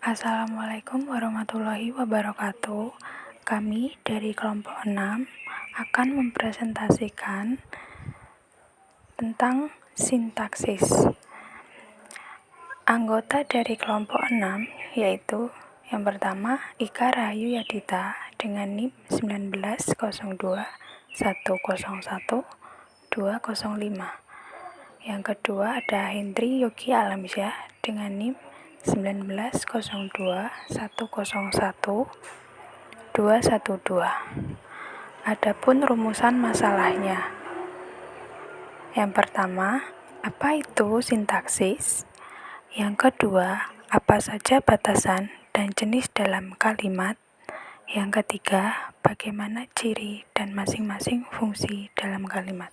Assalamualaikum warahmatullahi wabarakatuh. Kami dari kelompok 6 akan mempresentasikan tentang sintaksis. Anggota dari kelompok 6 yaitu yang pertama Ika Rahayu Yadita dengan NIM 1902101205. Yang kedua ada Hendri Yogi Alamsyah dengan NIM 1901101212. Adapun rumusan masalahnya. Yang pertama, apa itu sintaksis? Yang kedua, apa saja batasan dan jenis dalam kalimat? Yang ketiga, bagaimana ciri dan masing-masing fungsi dalam kalimat?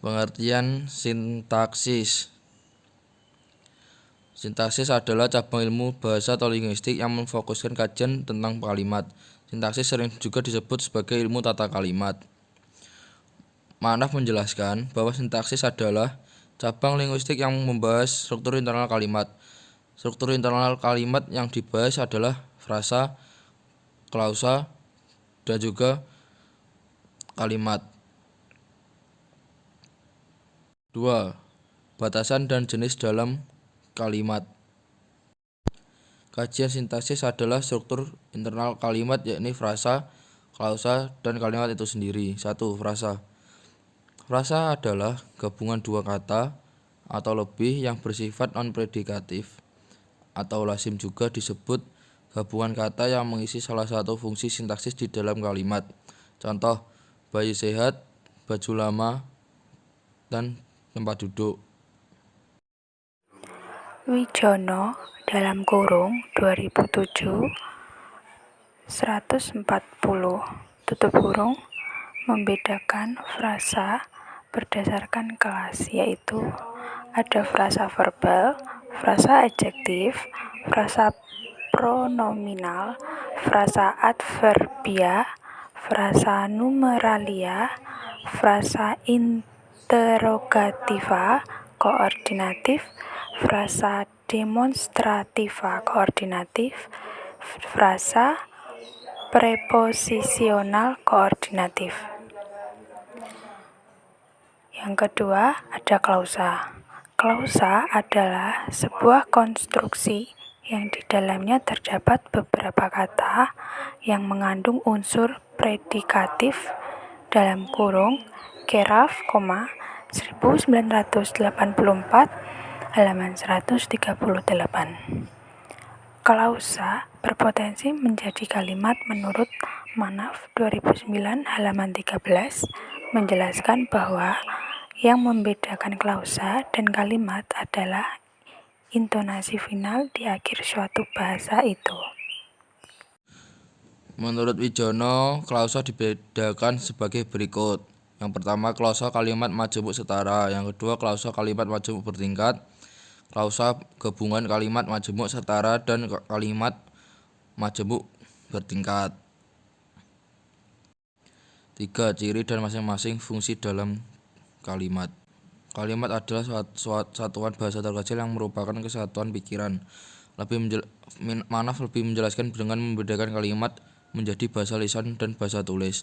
Pengertian sintaksis. Sintaksis adalah cabang ilmu bahasa atau linguistik yang memfokuskan kajian tentang kalimat. Sintaksis sering juga disebut sebagai ilmu tata kalimat. Ma'naf menjelaskan bahwa sintaksis adalah cabang linguistik yang membahas struktur internal kalimat. Struktur internal kalimat yang dibahas adalah frasa, klausa, dan juga kalimat. 2. Batasan dan jenis dalam kalimat. Kajian sintaksis adalah struktur internal kalimat yakni frasa, klausa, dan kalimat itu sendiri. 1. Frasa. Frasa adalah gabungan dua kata atau lebih yang bersifat non-predikatif atau lazim juga disebut gabungan kata yang mengisi salah satu fungsi sintaksis di dalam kalimat. Contoh, bayi sehat, baju lama, dan tempat duduk. Wijono dalam kurung 2007 140 tutup kurung membedakan frasa berdasarkan kelas, yaitu ada frasa verbal, frasa adjektif, frasa pronominal, frasa adverbia, frasa numeralia, frasa interrogativa koordinatif, frasa demonstrativa koordinatif, frasa preposisional koordinatif. Yang kedua ada klausa. Klausa adalah sebuah konstruksi yang di dalamnya terdapat beberapa kata yang mengandung unsur predikatif dalam kurung Keraf, 1984 halaman 138. Klausa berpotensi menjadi kalimat menurut Ma'naf 2009 halaman 13 menjelaskan bahwa yang membedakan klausa dan kalimat adalah intonasi final di akhir suatu bahasa itu. Menurut Wijono, klausa dibedakan sebagai berikut. Yang pertama, klausa kalimat majemuk setara. Yang kedua, klausa kalimat majemuk bertingkat. Klausa gabungan kalimat majemuk setara dan kalimat majemuk bertingkat. 3. Ciri dan masing-masing fungsi dalam kalimat. Kalimat adalah satuan bahasa terkecil yang merupakan kesatuan pikiran. Ma'naf lebih menjelaskan dengan membedakan kalimat menjadi bahasa lisan dan bahasa tulis.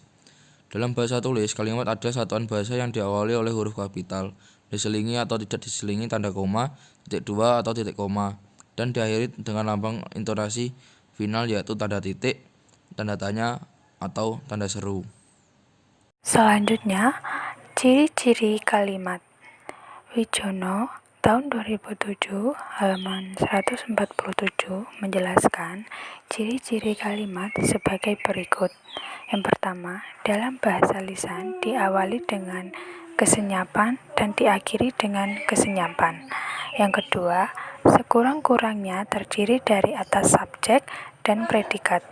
Dalam bahasa tulis, kalimat adalah satuan bahasa yang diawali oleh huruf kapital, diselingi atau tidak diselingi tanda koma, titik dua atau titik koma, dan diakhiri dengan lambang intonasi final yaitu tanda titik, tanda tanya, atau tanda seru. Selanjutnya, ciri-ciri kalimat. Wijono tahun 2007 halaman 147 menjelaskan ciri-ciri kalimat sebagai berikut. Yang pertama, dalam bahasa lisan diawali dengan kesenyapan dan diakhiri dengan kesenyapan. Yang kedua, sekurang-kurangnya terdiri dari atas subjek dan predikat.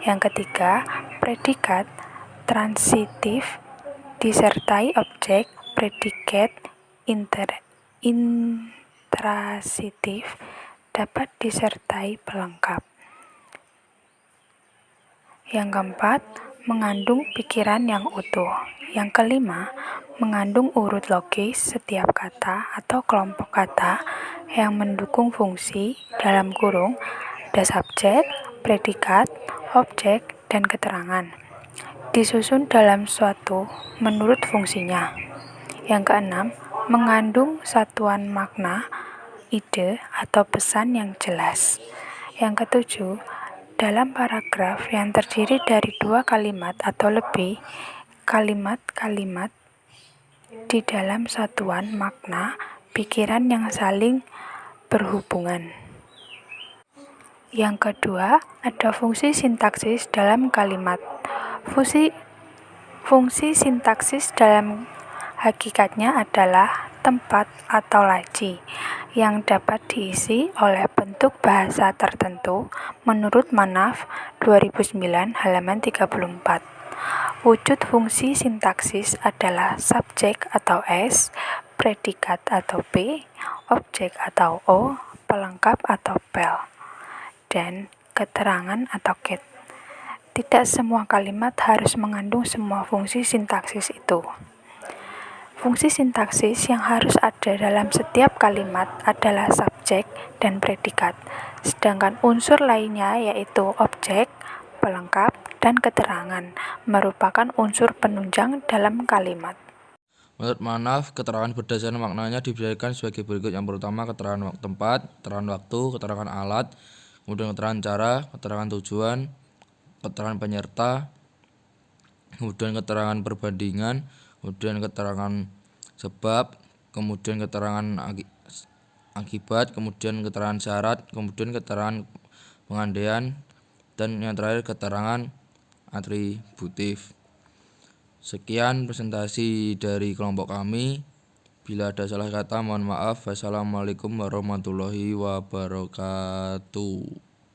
Yang ketiga, predikat transitif disertai objek, predikat intransitif dapat disertai pelengkap. Yang keempat, mengandung pikiran yang utuh. Yang kelima, mengandung urut logis setiap kata atau kelompok kata yang mendukung fungsi dalam kurung ada subjek, predikat, objek, dan keterangan. Disusun dalam suatu menurut fungsinya. Yang keenam, mengandung satuan makna, ide, atau pesan yang jelas. Yang ketujuh, dalam paragraf yang terdiri dari 2 kalimat atau lebih, kalimat-kalimat di dalam satuan makna pikiran yang saling berhubungan. Yang kedua, ada fungsi sintaksis dalam kalimat. Fungsi sintaksis dalam hakikatnya adalah tempat atau laji yang dapat diisi oleh bentuk bahasa tertentu menurut Manaf 2009 halaman 34. Wujud fungsi sintaksis adalah subjek atau S, predikat atau P, objek atau O, pelengkap atau pel, dan keterangan atau ket. Tidak semua kalimat harus mengandung semua fungsi sintaksis itu. Fungsi sintaksis yang harus ada dalam setiap kalimat adalah subjek dan predikat, sedangkan unsur lainnya yaitu objek, pelengkap, dan keterangan merupakan unsur penunjang dalam kalimat. Menurut Manaf, keterangan berdasarkan maknanya dibedakan sebagai berikut. Yang pertama, keterangan tempat, keterangan waktu, keterangan alat, kemudian keterangan cara, keterangan tujuan, keterangan penyerta, kemudian keterangan perbandingan, kemudian keterangan sebab, kemudian keterangan akibat, kemudian keterangan syarat, kemudian keterangan pengandaian, dan yang terakhir keterangan atributif. Sekian presentasi dari kelompok kami. Bila ada salah kata mohon maaf. Wassalamualaikum warahmatullahi wabarakatuh.